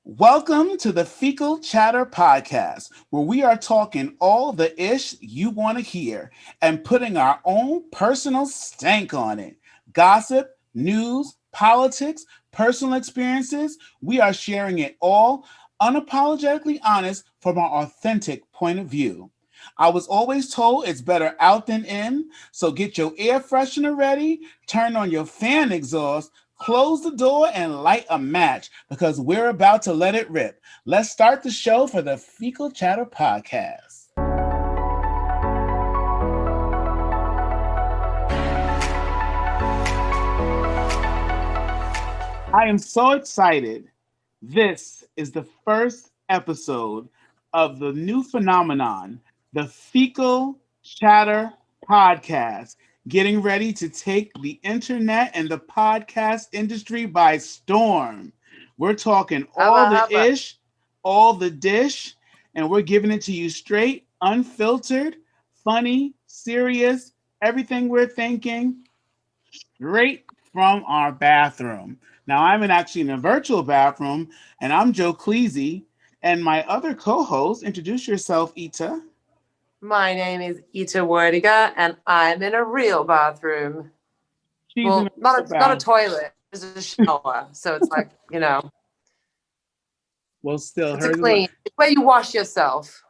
Welcome to the Fecal Chatter Podcast, where we are talking all the ish you want to hear and putting our own personal stank on it. Gossip, news, politics, personal experiences, we are sharing it all unapologetically honest from our authentic point of view. I was always told it's better out than in, so get your air freshener ready, turn on your fan exhaust, close the door, and light a match because we're about to let it rip. Let's start the show for the Fecal Chatter Podcast. I am so excited. This is the first episode of the new phenomenon, the Fecal Chatter Podcast, getting ready to take the internet and the podcast industry by storm. We're talking all the ish, all the dish, and we're giving it to you straight, unfiltered, funny, serious, everything we're thinking, straight from our bathroom. Now, I'm actually in a virtual bathroom, and I'm Joe Cleasy, and my other co-host, introduce yourself, Ita. My name is Ita Wordiger, and I'm in a real bathroom. Well, not a toilet, it's a shower. So it's like, Well, still, it's clean. It's where you wash yourself.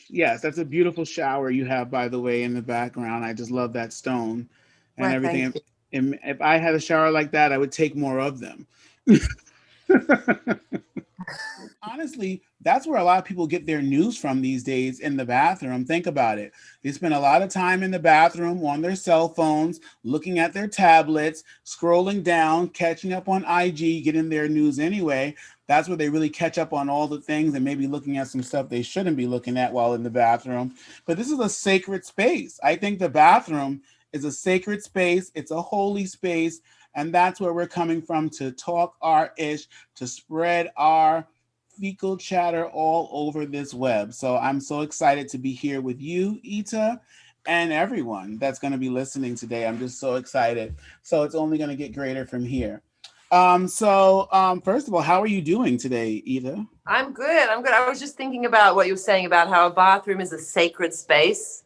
Yes, that's a beautiful shower you have, by the way, in the background. I just love that stone and everything. If I had a shower like that, I would take more of them. Honestly, that's where a lot of people get their news from these days, in the bathroom. Think about it. They spend a lot of time in the bathroom on their cell phones, looking at their tablets, scrolling down, catching up on IG, getting their news anyway. That's where they really catch up on all the things and maybe looking at some stuff they shouldn't be looking at while in the bathroom. But this is a sacred space. I think the bathroom is a sacred space. It's a holy space. And that's where we're coming from to talk our ish, to spread our fecal chatter all over this web. So I'm so excited to be here with you, Ita, and everyone that's going to be listening today. I'm just so excited. So it's only going to get greater from here. First of all, how are you doing today, Ita? I'm good. I was just thinking about what you were saying about how a bathroom is a sacred space.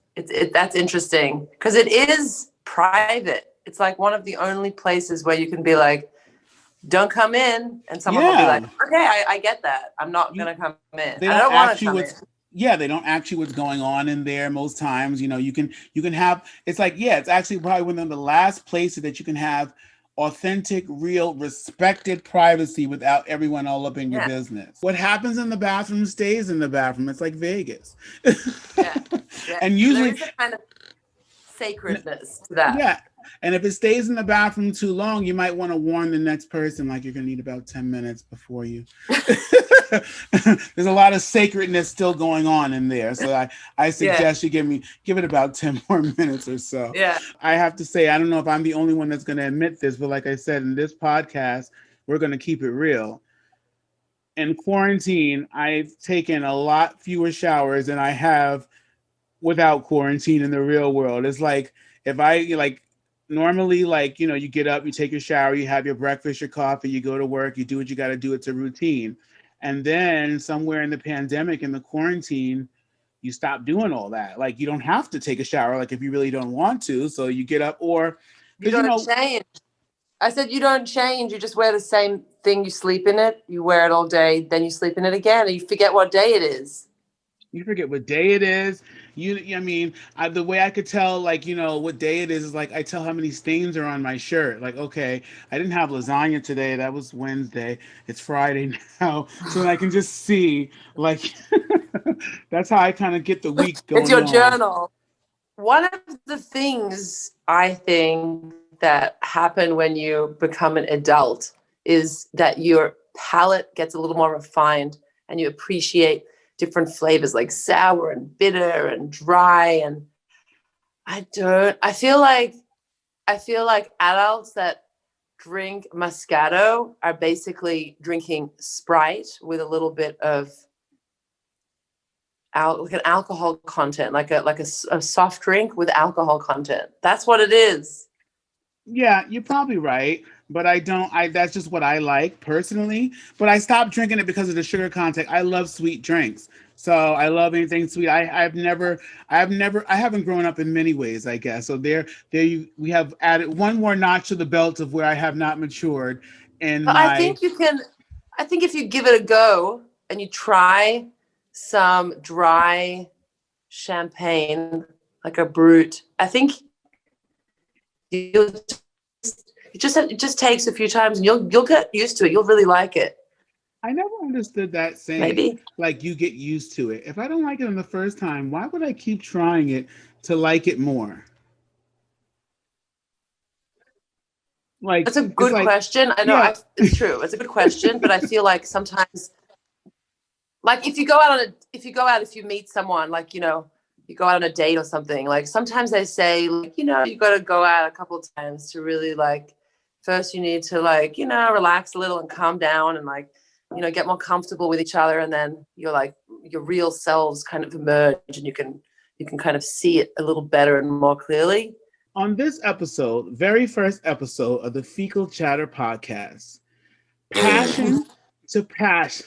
That's interesting because it is private. It's like one of the only places where you can be like, don't come in, and someone will be like, okay, I get that. I'm not going to come in. I don't want to come in. Yeah, they don't ask you what's going on in there most times. You can have, it's like, it's actually probably one of the last places that you can have authentic, real, respected privacy without everyone all up in your business. What happens in the bathroom stays in the bathroom. It's like Vegas. Yeah. And usually there's a kind of sacredness to that. Yeah. And if it stays in the bathroom too long, you might want to warn the next person, like, you're going to need about 10 minutes before you. There's a lot of sacredness still going on in there. So I suggest you give it about 10 more minutes or so. Yeah. I have to say, I don't know if I'm the only one that's going to admit this, but like I said, in this podcast, we're going to keep it real. In quarantine, I've taken a lot fewer showers than I have without quarantine in the real world. It's like, if I normally, you get up, you take your shower, you have your breakfast, your coffee, you go to work, you do what you got to do. It's a routine. And then somewhere in the pandemic, in the quarantine, you stop doing all that. Like, you don't have to take a shower, like, if you really don't want to. So you get up, or you don't change. I said you don't change. You just wear the same thing. You sleep in it. You wear it all day. Then you sleep in it again. And you forget what day it is. You forget what day it is. The way I could tell, what day it is like, I tell how many stains are on my shirt. Like, okay, I didn't have lasagna today. That was Wednesday. It's Friday now. So that I can just see, that's how I kind of get the week going on. It's your journal. One of the things I think that happen when you become an adult is that your palate gets a little more refined and you appreciate different flavors like sour and bitter and dry. And I feel like adults that drink Moscato are basically drinking Sprite with a little bit of like an alcohol content, like a soft drink with alcohol content. That's what it is. Yeah, you're probably right. but I don't. That's just what I like personally. But I stopped drinking it because of the sugar content. I love sweet drinks, so I love anything sweet. I haven't grown up in many ways, I guess. So we have added one more notch to the belt of where I have not matured in But I my. think you can. I think if you give it a go and you try some dry champagne, like a brut, I think you'll it just takes a few times and you'll get used to it. You'll really like it. I never understood that saying, Maybe like you get used to it. If I don't like it on the first time, why would I keep trying it to like it more? Like that's a it's good like, question. I know yeah, it's true. It's a good question, but I feel like sometimes, like if you meet someone, like you go out on a date or something. Like sometimes they say, like you got to go out a couple of times to really like. First, you need to like relax a little and calm down and like get more comfortable with each other, and then your real selves kind of emerge, and you can kind of see it a little better and more clearly. on this episode, very first episode of the Fecal Chatter podcast, passion to passion.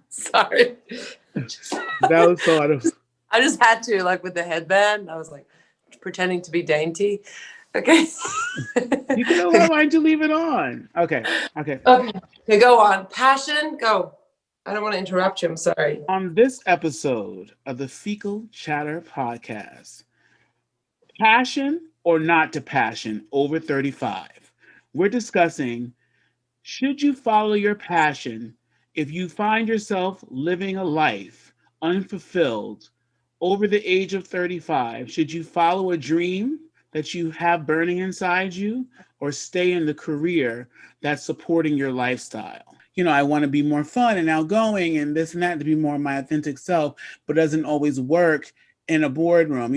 Sorry. That was so out of. I just had to, like, with the headband. I was like pretending to be dainty. Okay. You could have. Why did you leave it on? Okay. Okay. Okay, go on. Passion, go. I don't want to interrupt you. I'm sorry. On this episode of the Fecal Chatter podcast, passion or not to passion over 35, we're discussing, should you follow your passion if you find yourself living a life unfulfilled over the age of 35? Should you follow a dream that you have burning inside you or stay in the career that's supporting your lifestyle? I want to be more fun and outgoing and this and that to be more my authentic self, but it doesn't always work in a boardroom,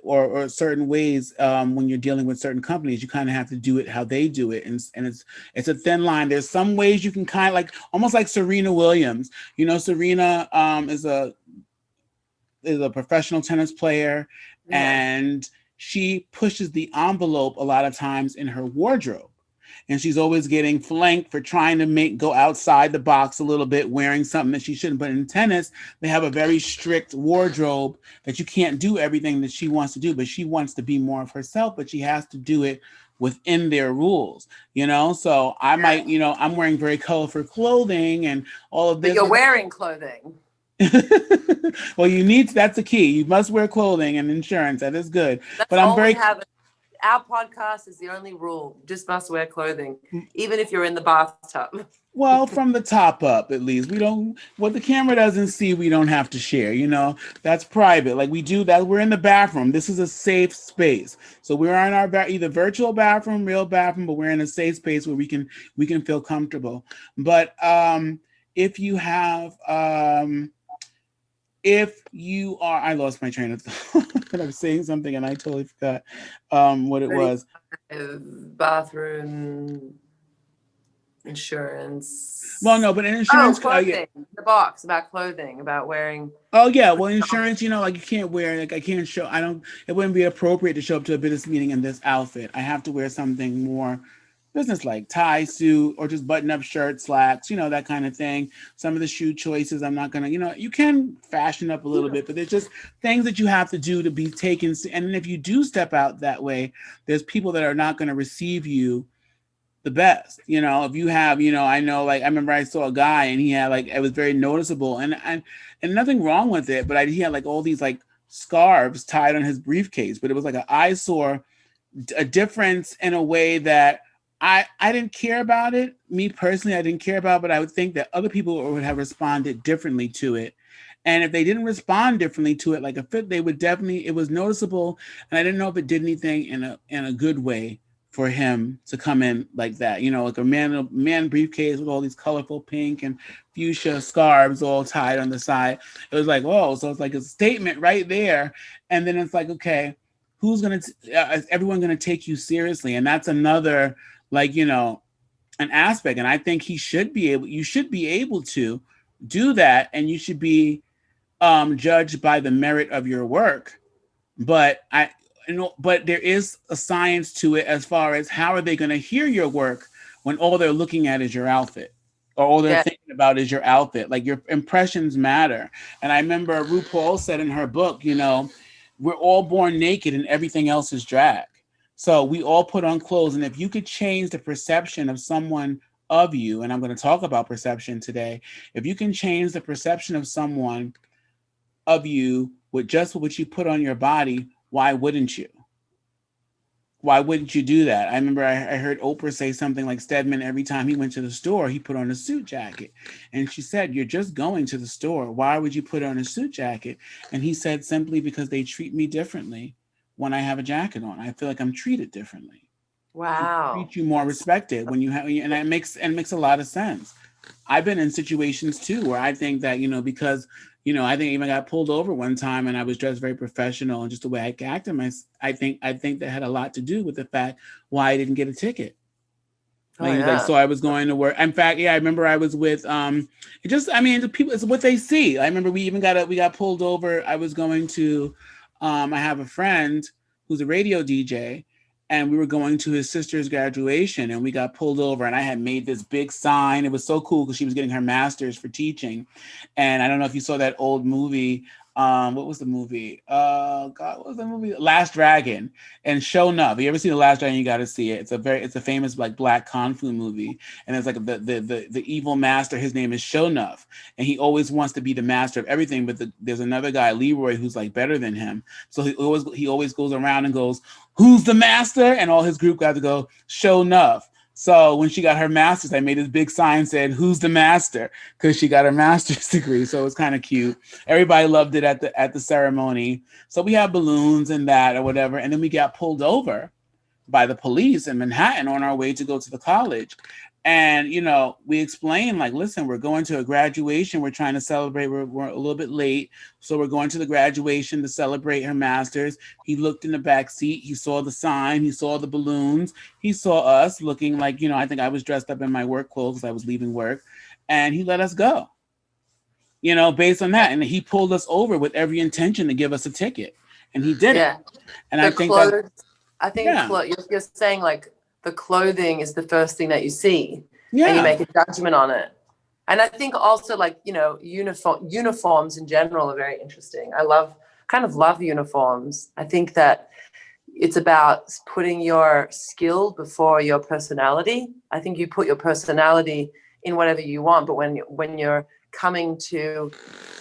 or certain ways. When you're dealing with certain companies, you kind of have to do it how they do it, and it's a thin line. There's some ways you can kind of like almost like Serena Williams. Serena is a professional tennis player, Yeah. and she pushes the envelope a lot of times in her wardrobe. And she's always getting flanked for trying to go outside the box a little bit, wearing something that she shouldn't. But in tennis, they have a very strict wardrobe that you can't do everything that she wants to do, but she wants to be more of herself, but she has to do it within their rules, So I might, I'm wearing very colorful clothing and all of But this. you're wearing clothing. Well, that's the key. You must wear clothing and insurance. That is good. That's But I'm all we very have. Our podcast is the only rule. You just must wear clothing, even if you're in the bathtub. well from the top up, at least. We don't, what the camera doesn't see, we don't have to share. That's private. Like we do that. We're in the bathroom. This is a safe space. So we're in our either virtual bathroom, real bathroom, but we're in a safe space where we can feel comfortable. But if you have if you are, I lost my train of thought. I was saying something and I totally forgot what it was. Bathroom insurance. Well, no, but in insurance, clothing. The box about clothing, about wearing. Oh yeah, well, insurance, like you can't wear, like I can't show. I don't. It wouldn't be appropriate to show up to a business meeting in this outfit. I have to wear something more business like tie, suit, or just button up shirt, slacks, that kind of thing. Some of the shoe choices, I'm not gonna, you can fashion up a little bit, but there's just things that you have to do to be taken. And if you do step out that way, there's people that are not going to receive you the best. If you have, I know, like I remember I saw a guy and he had like, it was very noticeable and nothing wrong with it, but he had like all these like scarves tied on his briefcase, but it was like an eyesore, a difference in a way that I didn't care about it. Me personally, I didn't care about it, but I would think that other people would have responded differently to it. And if they didn't respond differently to it, like a fit, they would definitely, it was noticeable. And I didn't know if it did anything in a good way for him to come in like that, like a man briefcase with all these colorful pink and fuchsia scarves all tied on the side. It was like, whoa. So it's like a statement right there. And then it's like, okay, is everyone going to take you seriously? And that's another, like, an aspect. And I think you should be able to do that. And you should be judged by the merit of your work. But but there is a science to it as far as how are they going to hear your work when all they're looking at is your outfit, or all they're Yeah. thinking about is your outfit. Like, your impressions matter. And I remember RuPaul said in her book, we're all born naked and everything else is drag. So we all put on clothes. And if you could change the perception of someone of you, and I'm going to talk about perception today, if you can change the perception of someone of you with just what you put on your body, why wouldn't you? Why wouldn't you do that? I remember I heard Oprah say something like, Stedman, every time he went to the store, he put on a suit jacket. And she said, you're just going to the store. Why would you put on a suit jacket? And he said, simply because they treat me differently when I have a jacket on. I feel like I'm treated differently. They Wow. treat you more respected when you have, and it makes a lot of sense. I've been in situations too where I think that, because, I think I even got pulled over one time and I was dressed very professional, and just the way I acted, I think that had a lot to do with the fact why I didn't get a ticket. Oh So yeah. I was going to work. In fact, yeah, I remember I was with the people, it's what they see. I remember we got pulled over. I was going to I have a friend who's a radio DJ, and we were going to his sister's graduation, and we got pulled over, and I had made this big sign. It was so cool because she was getting her master's for teaching. And I don't know if you saw that old movie. What was the movie? God, what was the movie? Last Dragon. And Show Enough. You ever seen The Last Dragon? You got to see it. It's a famous like black kung fu movie. And it's like the evil master. His name is Show Enough, and he always wants to be the master of everything. But there's another guy, Leroy, who's like better than him. So he always goes around and goes, "Who's the master?" And all his group got to go, "Show Enough." So when she got her master's, I made this big sign said, "Who's the master?" Because she got her master's degree. So it was kind of cute. Everybody loved it at the ceremony. So we had balloons and that or whatever. And then we got pulled over by the police in Manhattan on our way to go to the college. And, we explained, like, listen, we're going to a graduation. We're trying to celebrate. We're a little bit late. So we're going to the graduation to celebrate her master's. He looked in the back seat. He saw the sign. He saw the balloons. He saw us looking like, I think I was dressed up in my work clothes because I was leaving work. And he let us go, based on that. And he pulled us over with every intention to give us a ticket. And he did it. Yeah. And The I think that, clothes. I think yeah, you're saying like the clothing is the first thing that you see, and you yeah. make a judgment on it. And I think also like uniforms in general are very interesting. Kind of love uniforms. I think that it's about putting your skill before your personality. I think you put your personality in whatever you want, but when you're coming to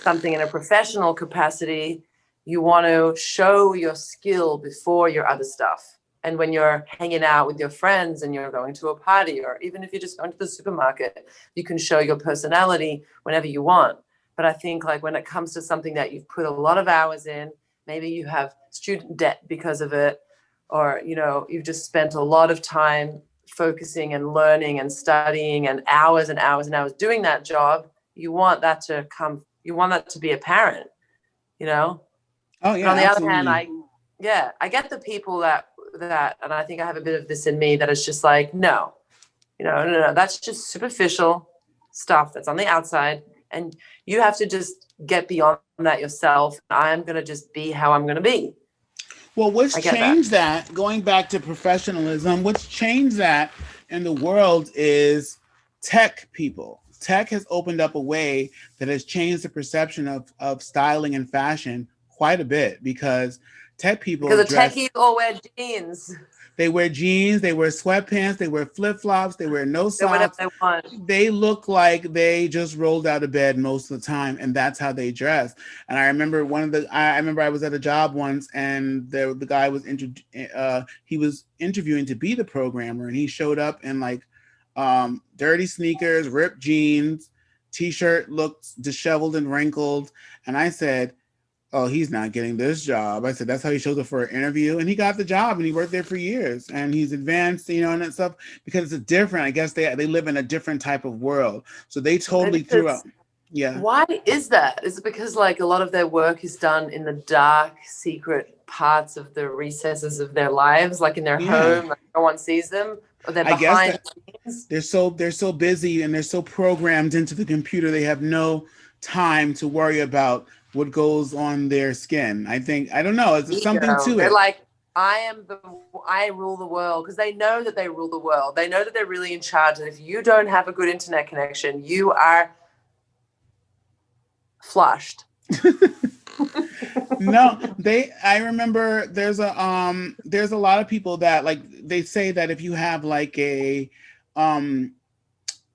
something in a professional capacity, you want to show your skill before your other stuff. And when you're hanging out with your friends and you're going to a party, or even if you're just going to the supermarket, you can show your personality whenever you want. But I think like when it comes to something that you've put a lot of hours in, maybe you have student debt because of it, or, you've just spent a lot of time focusing and learning and studying and hours and hours and hours doing that job, you want that to be apparent, you know? Oh, But on yeah, the other hand, absolutely. I get the people that, and I think I have a bit of this in me that is just like, no, no, that's just superficial stuff that's on the outside. And you have to just get beyond that yourself. I'm going to just be how I'm going to be. Well, what's I get that. changed that, going back to professionalism, what's changed that in the world is tech people. Tech has opened up a way that has changed the perception of styling and fashion quite a bit, because tech people Because the dress, techies all wear jeans. they wear jeans, they wear sweatpants, they wear flip flops, they wear no They whatever socks. they want. They look like they just rolled out of bed most of the time, and that's how they dress. And I remember I remember I was at a job once, and the guy was he was interviewing to be the programmer, and he showed up in like dirty sneakers, ripped jeans, t-shirt looked disheveled and wrinkled, and I said, "Oh, he's not getting this job." I said, "That's how he shows up for an interview." And he got the job, and he worked there for years, and he's advanced, and that stuff, because it's different. I guess they live in a different type of world. So they Maybe totally threw out. because Yeah. why is that? Is it because like a lot of their work is done in the dark, secret parts of the recesses of their lives, like in their Yeah. home, like no one sees them, or they're I guess behind that the scenes? they're so busy and they're so programmed into the computer, they have no time to worry about what goes on their skin. I don't know. It's something Ego. to it. I rule the world, because they know that they rule the world. They know that they're really in charge. And if you don't have a good internet connection, you are flushed. No, I remember there's a lot of people that like they say that if you have like a um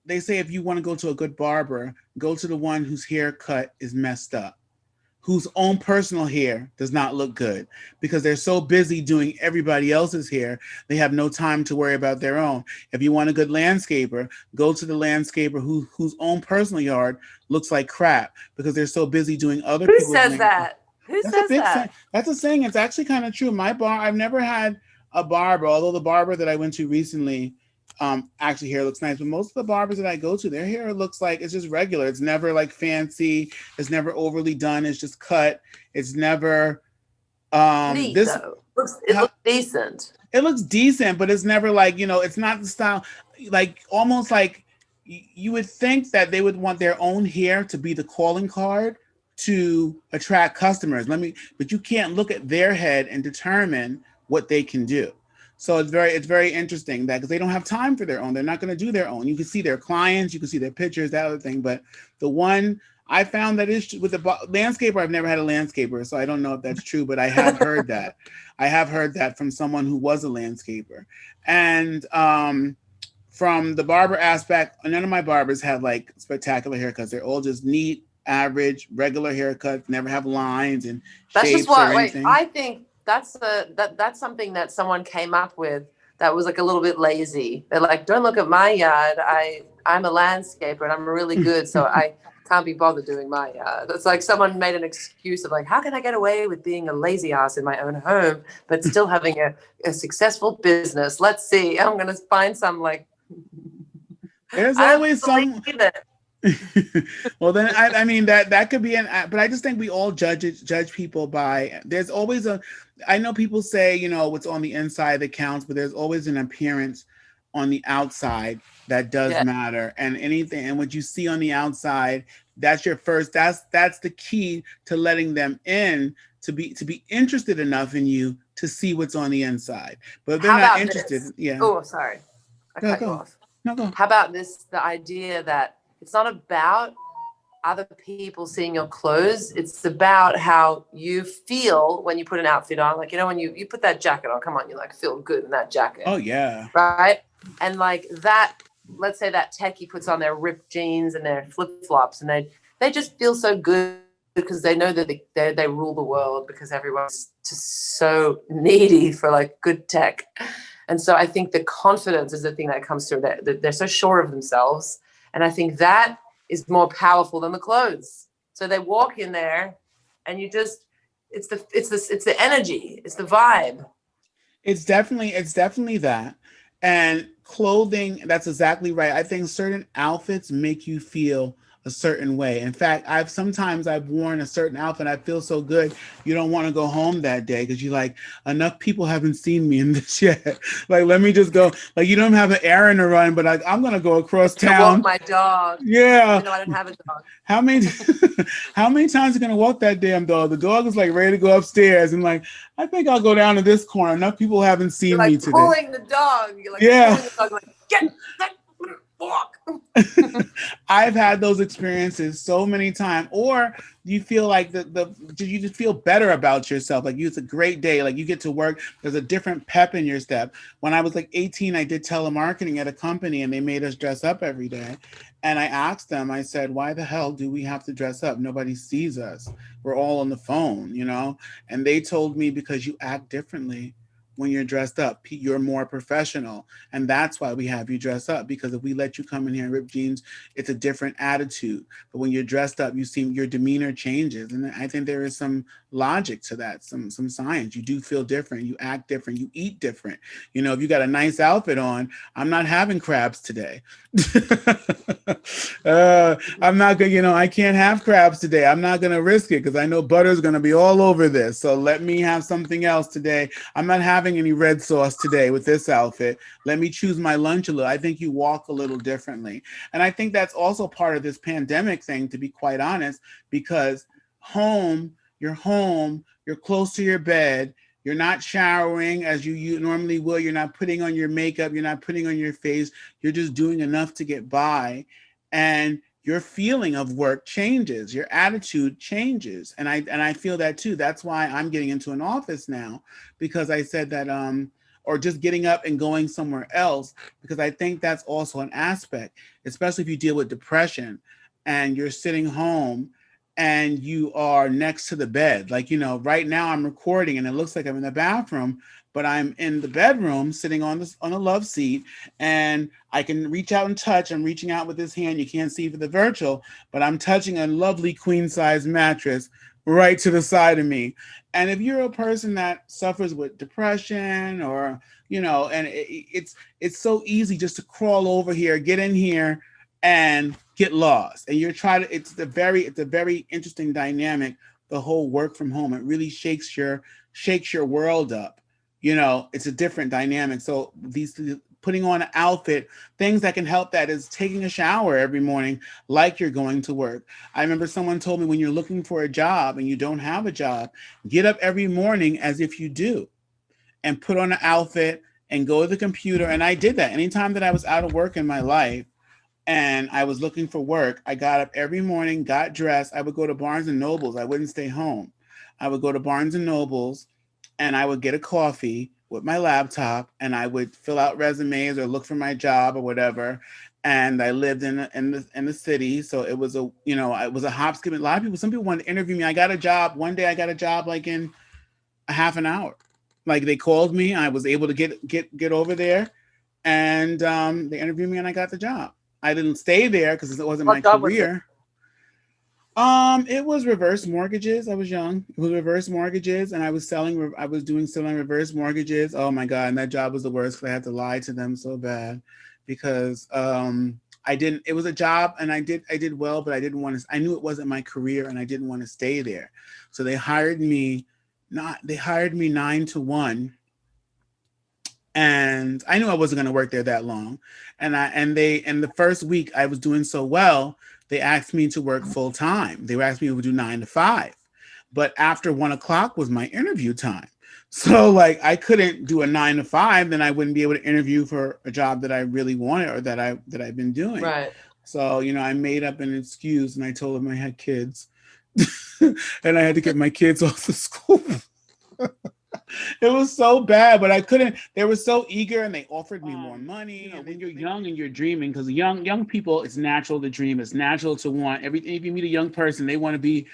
they say if you want to go to a good barber, go to the one whose haircut is messed up, whose own personal hair does not look good, because they're so busy doing everybody else's hair, they have no time to worry about their own. If you want a good landscaper, go to the landscaper whose own personal yard looks like crap, because they're so busy doing other Who people's says landscape. that? Who That's a says big saying. that? That's a saying. It's actually kind of true. I've never had a barber, although the barber that I went to recently, actually hair looks nice. But most of the barbers that I go to, their hair looks like it's just regular. It's never like fancy. It's never overly done. It's just cut. It's never Neat this. though. It looks decent. It looks decent, but it's never like, it's not the style. Like almost like you would think that they would want their own hair to be the calling card to attract customers. But you can't look at their head and determine what they can do. So it's very interesting that because they don't have time for their own, they're not going to do their own. You can see their clients, you can see their pictures, that other thing. But the one I found that is with the landscaper, I've never had a landscaper, so I don't know if that's true, but I have heard that. I have heard that from someone who was a landscaper. And from the barber aspect, none of my barbers have like spectacular haircuts. They're all just neat, average, regular haircuts, never have lines and That's just shapes or what. Wait, anything. I think that's something that someone came up with that was like a little bit lazy. They're like, don't look at my yard. I'm a landscaper and I'm really good, so I can't be bothered doing my yard. It's like someone made an excuse of like, how can I get away with being a lazy ass in my own home, but still having a successful business? Let's see. I'm gonna find some like. There's I don't always some. believe it. Well, then I mean that could be but I just think we all judge people by. There's always a. I know people say what's on the inside that counts, but there's always an appearance on the outside that does Yeah. matter, and anything and what you see on the outside, that's your first. That's the key to letting them in to be interested enough in you to see what's on the inside. But if they're How not about interested, this? yeah, Oh, sorry, I cut you go off. no go. How about this? The idea that it's not about other people seeing your clothes. It's about how you feel when you put an outfit on. Like, when you put that jacket on, come on, you like feel good in that jacket. Oh yeah. Right. And like that, let's say that techie puts on their ripped jeans and their flip flops, and they just feel so good because they know that they rule the world, because everyone's just so needy for like good tech. And so I think the confidence is the thing that comes through. They're so sure of themselves. And I think that is more powerful than the clothes. So they walk in there and it's the energy, it's the vibe. It's definitely that. And clothing, that's exactly right. I think certain outfits make you feel a certain way. In fact, I've worn a certain outfit. I feel so good. You don't want to go home that day because you like, enough people haven't seen me in this yet. Like, let me just go. Like, you don't have an errand to run, but like, I'm gonna go across I walk town. my dog, Yeah. even though I don't have a dog. How many how many times are you gonna walk that damn dog? The dog is like ready to go upstairs and like, I think I'll go down to this corner. Enough people haven't seen You're me like today. pulling the dog. You're like Yeah. pulling the dog, like, get that walk. I've had those experiences so many times. Or you feel like you just feel better about yourself. Like it's a great day. Like you get to work. There's a different pep in your step. When I was like 18, I did telemarketing at a company and they made us dress up every day. And I asked them, I said, why the hell do we have to dress up? Nobody sees us. We're all on the phone. And they told me, because you act differently when you're dressed up. You're more professional. And that's why we have you dress up, because if we let you come in here and rip jeans, it's a different attitude. But when you're dressed up, your demeanor changes. And I think there is some logic to that, some science. You do feel different, you act different, you eat different. If you got a nice outfit on, I'm not having crabs today. I'm not gonna, I can't have crabs today. I'm not gonna risk it because I know butter's gonna be all over this. So let me have something else today. I'm not having any red sauce today with this outfit. Let me choose my lunch a little. I think you walk a little differently. And I think that's also part of this pandemic thing, to be quite honest, because you're home, you're close to your bed, You're not showering as you normally will. You're not putting on your makeup. You're not putting on your face. You're just doing enough to get by. And your feeling of work changes. Your attitude changes. And I feel that too. That's why I'm getting into an office now, because I said that or just getting up and going somewhere else, because I think that's also an aspect, especially if you deal with depression and you're sitting home and you are next to the bed. Like, right now I'm recording and it looks like I'm in the bathroom, but I'm in the bedroom sitting on a love seat, and I can reach out and touch. I'm reaching out with this hand. You can't see for the virtual, but I'm touching a lovely queen size mattress right to the side of me. And if you're a person that suffers with depression, or and it's so easy just to crawl over here, get in here, and get lost. And you're trying to. It's a very interesting dynamic. The whole work from home, it really shakes your world up. It's a different dynamic. So these putting on an outfit, things that can help that is taking a shower every morning like you're going to work. I remember someone told me, when you're looking for a job and you don't have a job, get up every morning as if you do, and put on an outfit and go to the computer. And I did that anytime that I was out of work in my life and I was looking for work. I got up every morning, got dressed. I would go to Barnes and Nobles. I wouldn't stay home. I would go to Barnes and Nobles and I would get a coffee with my laptop, and I would fill out resumes or look for my job or whatever. And I lived in the city, so it was it was a hop, skip. A lot of people, some people wanted to interview me. I got a job one day. I got a job like in a half an hour. Like, they called me, I was able to get over there, and they interviewed me, and I got the job. I didn't stay there because it wasn't my What job was it? career. It was reverse mortgages. I was young. It was reverse mortgages, and I was selling reverse mortgages. Oh my God. And that job was the worst because I had to lie to them so bad, because I didn't, it was a job, and I did well, but I didn't want to, I knew it wasn't my career, and I didn't want to stay there. So they hired me 9 to 1, and I knew I wasn't going to work there that long. And the first week I was doing so well, they asked me to work full time. They asked me to do 9 to 5, but after 1 o'clock was my interview time. So like, I couldn't do a 9 to 5, then I wouldn't be able to interview for a job that I really wanted, or that I've been doing. Right. So I made up an excuse, and I told them I had kids, and I had to get my kids off of school. It was so bad, but I couldn't. They were so eager, and they offered me more money. When you're young and you're dreaming, because young people, it's natural to dream. It's natural to want everything. If you meet a young person, they want to be.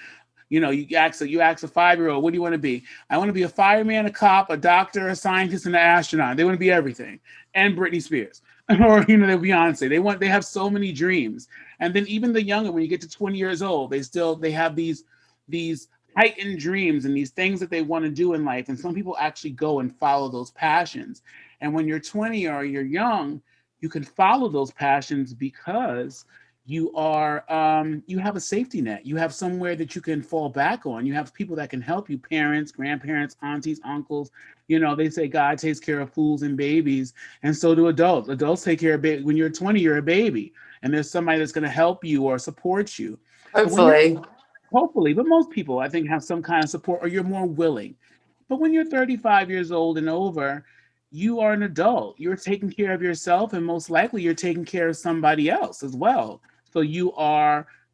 You ask a 5-year-old, what do you want to be? I want to be a fireman, a cop, a doctor, a scientist, and an astronaut. They want to be everything, and Britney Spears, or they're Beyonce. They have so many dreams. And then even the younger, when you get to 20 years old, they have these heightened dreams and these things that they want to do in life. And some people actually go and follow those passions. And when you're 20 or you're young, you can follow those passions because you have a safety net. You have somewhere that you can fall back on. You have people that can help you, parents, grandparents, aunties, uncles. They say God takes care of fools and babies, and so do adults. Adults take care of babies. When you're 20, you're a baby, and there's somebody that's going to help you or support you. But when you're Hopefully. Hopefully, but most people, I think, have some kind of support, or you're more willing. But when you're 35 years old and over, you are an adult. You're taking care of yourself, and most likely you're taking care of somebody else as well. So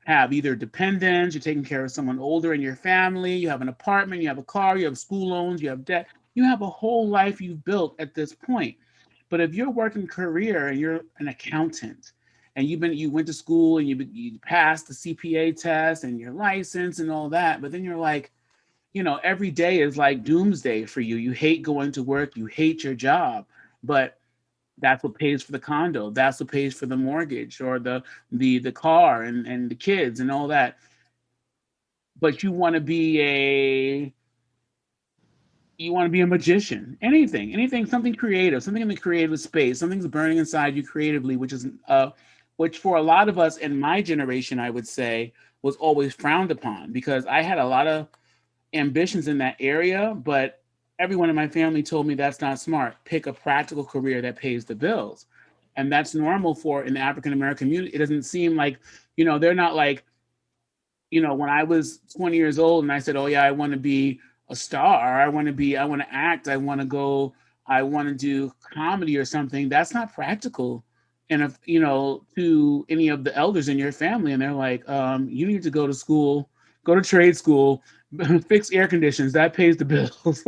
have either dependents, you're taking care of someone older in your family, you have an apartment, you have a car, you have school loans, you have debt. You have a whole life you've built at this point. But if you're working career and you're an accountant, and you went to school and you passed the CPA test and your license and all that, but then you're like, every day is like doomsday for you. You hate going to work, you hate your job, but that's what pays for the condo, that's what pays for the mortgage, or the car and the kids and all that. But you want to be a magician, anything, something creative, something in the creative space, something's burning inside you creatively, which for a lot of us in my generation, I would say, was always frowned upon, because I had a lot of ambitions in that area, but everyone in my family told me that's not smart. Pick a practical career that pays the bills. And that's normal for in the African American community. It doesn't seem like, they're not like, when I was 20 years old and I said, oh yeah, I want to be a star. I want to act. I want to do comedy or something. That's not practical. And if, to any of the elders in your family, and they're like, you need to go to school, go to trade school, fix air conditions. That pays the bills.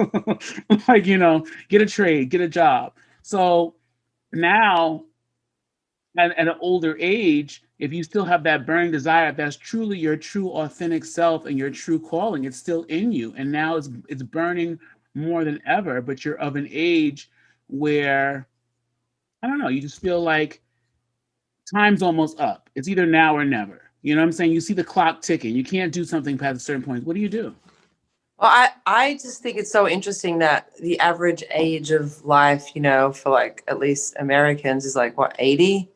Like, get a trade, get a job. So now at an older age, if you still have that burning desire, if that's truly your true authentic self and your true calling, it's still in you. And now it's burning more than ever, but you're of an age where I don't know, you just feel like time's almost up. It's either now or never. You know what I'm saying? You see the clock ticking. You can't do something past a certain point. What do you do? Well, I just think it's so interesting that the average age of life, for like at least Americans is like what, 80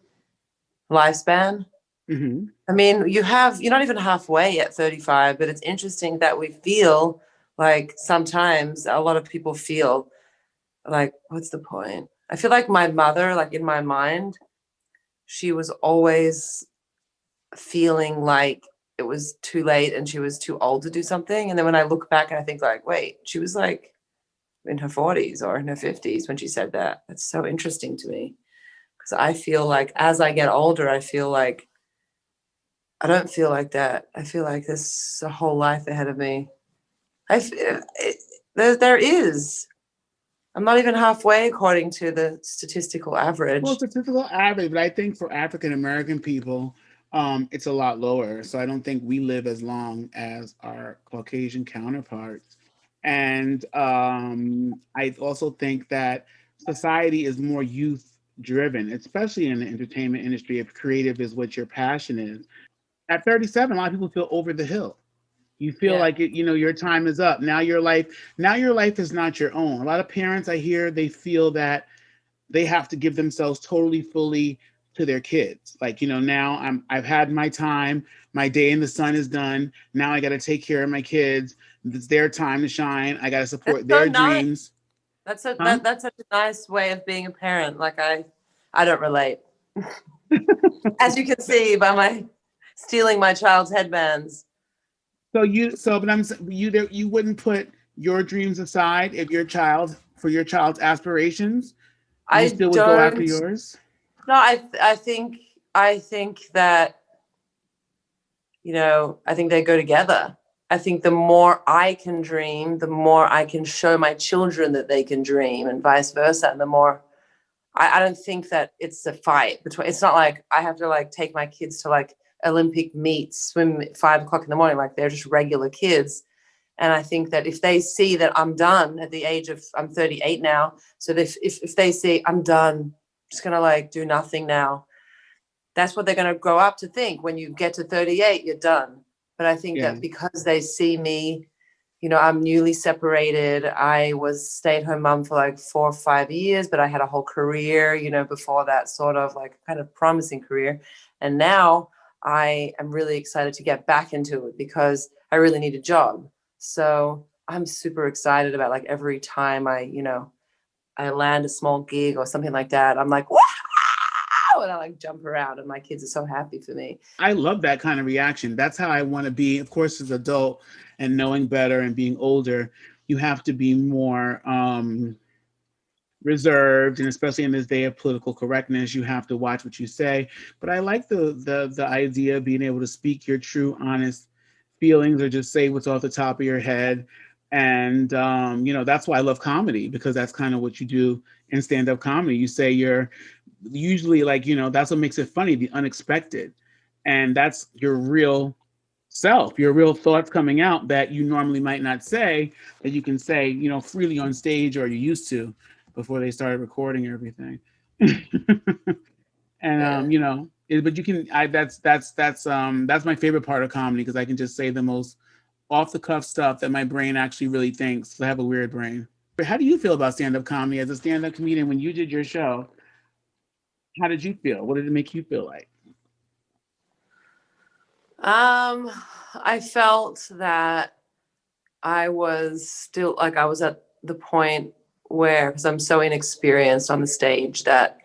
lifespan? Hmm. I mean, you're not even halfway at 35, but it's interesting that we feel like sometimes a lot of people feel like, what's the point? I feel like my mother, like in my mind, she was always feeling like it was too late and she was too old to do something. And then when I look back and I think like, wait, she was like in her 40s or in her 50s when she said that. That's so interesting to me because I feel like as I get older, I feel like I don't feel like that. I feel like there's a whole life ahead of me. There is. I'm not even halfway according to the statistical Well, average. it's a typical average, but I think for African American people, it's a lot lower. So I don't think we live as long as our Caucasian counterparts. And I also think that society is more youth driven, especially in the entertainment industry. If creative is what your passion is, at 37, a lot of people feel over the hill. You feel Yeah. like your time is up. Now your life is not your own. A lot of parents I hear, they feel that they have to give themselves totally fully to their kids. Like, now I've had my time, my day in the sun is done. Now I got to take care of my kids. It's their time to shine. I got to That's support so their nice. dreams. That's a Huh? that's such a nice way of being a parent. Like I don't relate. As you can see by my stealing my child's headbands. But you wouldn't put your dreams aside if for your child's aspirations, you I still would go after don't yours. no, I think that, I think they go together. I think the more I can dream, the more I can show my children that they can dream, and vice versa. And the more I don't think that it's a fight between. It's not like I have to like take my kids to like Olympic meets, swim at 5 o'clock in the morning. Like they're just regular kids. And I think that if they see that I'm done at the age of, I'm 38 now. So if they see I'm done, I'm just gonna like do nothing now, that's what they're going to grow up to think. When you get to 38, you're done. But I think Yeah. that because they see me, I'm newly separated. I was stay-at-home mom for like 4 or 5 years, but I had a whole career, before that, sort of like kind of promising career. And now I am really excited to get back into it because I really need a job. So I'm super excited about like every time I land a small gig or something like that, I'm like, wow, and I like jump around, and my kids are so happy for me. I love that kind of reaction. That's how I want to be. Of course, as an adult and knowing better and being older, you have to be more reserved, and especially in this day of political correctness, you have to watch what you say. But I like the idea of being able to speak your true, honest feelings, or just say what's off the top of your head. And that's why I love comedy, because that's kind of what you do in stand-up comedy. You say you're usually like, that's what makes it funny, the unexpected. And that's your real self, your real thoughts coming out that you normally might not say, that you can say, freely on stage, or you used to before they started recording everything. And Yeah. but you can that's my favorite part of comedy, because I can just say the most off the cuff stuff that my brain actually really thinks. I have a weird brain. But how do you feel about stand up comedy as a stand up comedian? When you did your show, how did you feel? What did it make you feel like? I felt that I was still like I was at the point where, because I'm so inexperienced on the stage, that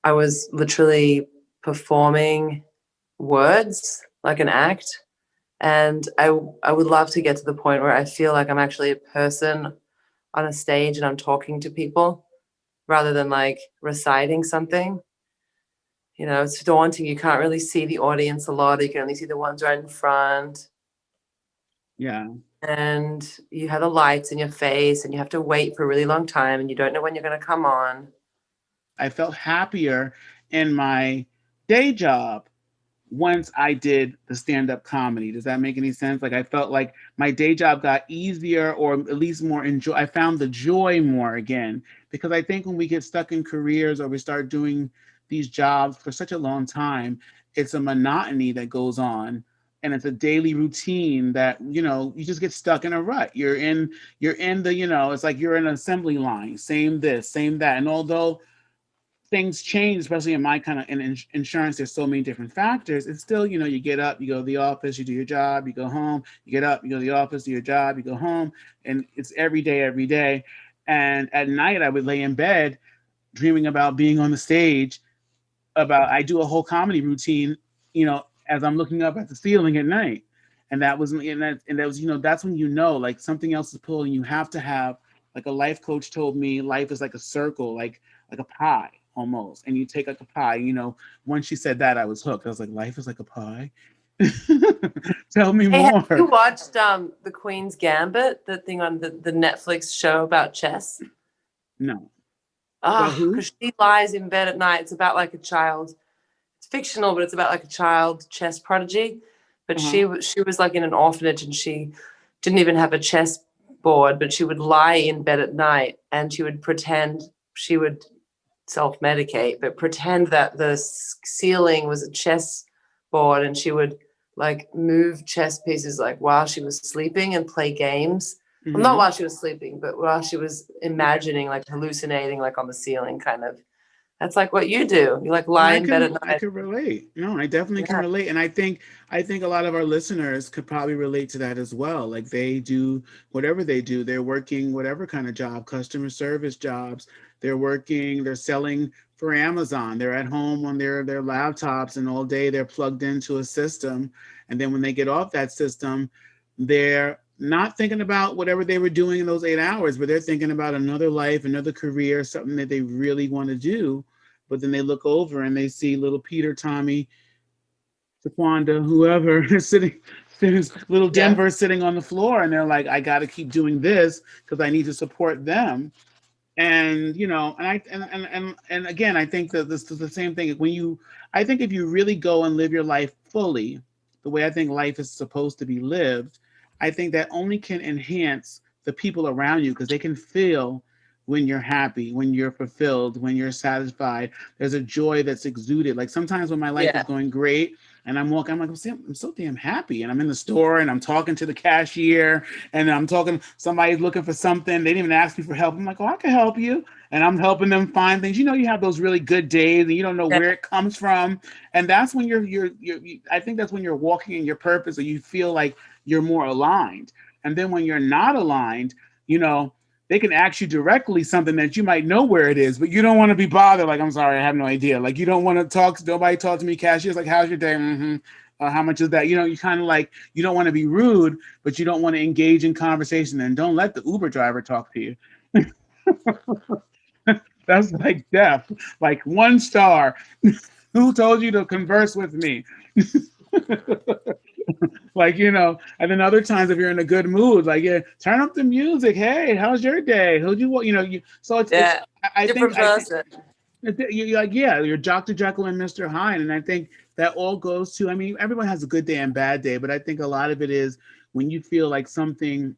I was literally performing words like an act. And I would love to get to the point where I feel like I'm actually a person on a stage and I'm talking to people rather than like reciting something. You know, it's daunting. You can't really see the audience a lot. You can only see the ones right in front. Yeah. And you have the lights in your face and you have to wait for a really long time and you don't know when you're going to come on. I felt happier in my day job once I did the stand-up comedy. Does that make any sense? Like I felt like my day job got easier or at least more enjoy. I found the joy more again because I think when we get stuck in careers or we start doing these jobs for such a long time, it's a monotony that goes on and it's a daily routine that you just get stuck in a rut. You're in the it's like you're in an assembly line, same this, same that. And although things change, especially in my kind of insurance, there's so many different factors. It's still, you get up, you go to the office, you do your job, you go home, you get up, you go to the office, do your job, you go home, and it's every day, every day. And at night, I would lay in bed dreaming about being on the stage. About I do a whole comedy routine, as I'm looking up at the ceiling at night, and that was that's when like something else is pulling. You have to have like a life coach told me life is like a circle, like a pie almost, and you take like a pie. Once she said that, I was hooked. I was like, life is like a pie. Tell me Hey, have you more. watched The Queen's Gambit, the thing on the Netflix show about chess? No. About Ah, who? because she lies in bed at night. It's about like a child. It's fictional, but it's about like a child chess prodigy. But Uh-huh. she was like in an orphanage and she didn't even have a chess board, but she would lie in bed at night and she would pretend she would self-medicate, but pretend that the ceiling was a chess board and she would like move chess pieces like while she was sleeping and play games. Well, not Mm-hmm. while she was sleeping, but while she was imagining, like hallucinating, like on the ceiling, kind of. That's like what you do. You like And lie I in bed can at I night. can relate. No, I definitely can Yeah. relate. And I think a lot of our listeners could probably relate to that as well. Like they do whatever they do. They're working whatever kind of job, customer service jobs. They're selling for Amazon. They're at home on their laptops and all day they're plugged into a system. And then when they get off that system, they're not thinking about whatever they were doing in those 8 hours, but they're thinking about another life, another career, something that they really want to do, but then they look over and they see little Peter, Tommy, Taquanda, whoever sitting, little Yeah. Denver sitting on the floor, and they're like, I got to keep doing this because I need to support them. And and again, I think that this is the same thing. I think if you really go and live your life fully, the way I think life is supposed to be lived, I think that only can enhance the people around you because they can feel when you're happy, when you're fulfilled, when you're satisfied. There's a joy that's exuded. Like sometimes when my life is Yeah. going great and I'm walking, I'm like, I'm so damn happy. And I'm in the store and I'm talking to the cashier and I'm talking, somebody's looking for something. They didn't even ask me for help. I'm like, oh, I can help you. And I'm helping them find things. You have those really good days and you don't know Yeah. where it comes from. And that's when I think that's when you're walking in your purpose or you feel like you're more aligned. And then when you're not aligned, you know, they can ask you directly something that you might know where it is, but you don't want to be bothered. Like, I'm sorry, I have no idea. Like, you don't want to nobody talk to me. Cashier's like, how's your day? Mm-hmm. How much is that? You kind of like, you don't want to be rude, but you don't want to engage in conversation. And don't let the Uber driver talk to you. That's like death. Like 1 star. Who told you to converse with me? Like, and then other times if you're in a good mood, like, yeah, turn up the music. Hey, how's your day? Who'd so it's Yeah. I think Different person. you're like, yeah, you're Dr. Jekyll and Mr. Hyde. And I think that all goes to, I mean, everyone has a good day and bad day, but I think a lot of it is when you feel like when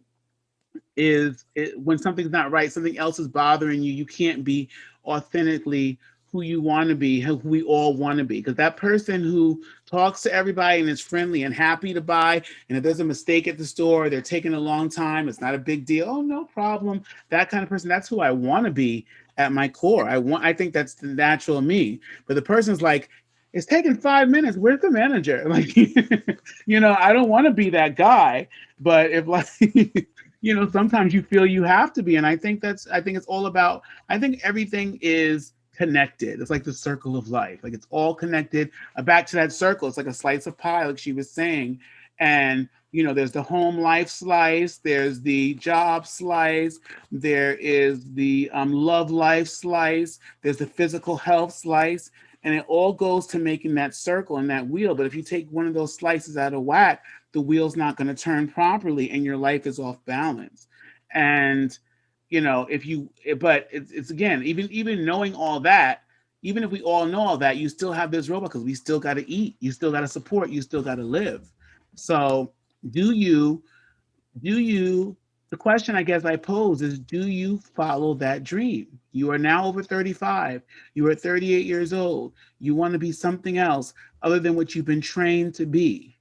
something's not right, something else is bothering you, you can't be authentically who you want to be, who we all want to be. Because that person who talks to everybody and is friendly and happy to buy, and if there's a mistake at the store, they're taking a long time, it's not a big deal. Oh, no problem. That kind of person, that's who I want to be at my core. I think that's the natural me. But the person's like, it's taking 5 minutes. Where's the manager? Like, I don't want to be that guy. But if like sometimes you feel you have to be. And I think it's all about, I think everything is connected. It's like the circle of life. Like it's all connected. Back to that circle. It's like a slice of pie, like she was saying. And there's the home life slice, there's the job slice, there is the love life slice, there's the physical health slice, and it all goes to making that circle and that wheel. But if you take one of those slices out of whack, the wheel's not going to turn properly and your life is off balance. And if you but it's again, even knowing all that, even if we all know all that, you still have this robot because we still got to eat, you still got to support, you still got to live. So do you do you the question I guess I pose is, do you follow that dream? You are now over 35, you are 38 years old, you want to be something else other than what you've been trained to be.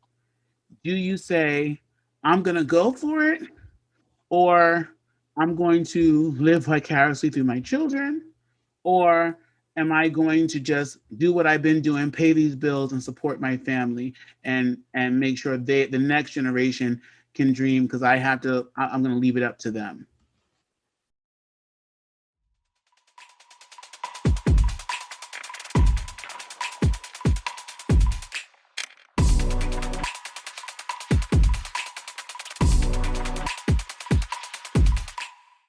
Do you say, I'm going to go for it, or I'm going to live vicariously through my children, or am I going to just do what I've been doing, pay these bills and support my family, and make sure the next generation can dream, because I'm going to leave it up to them.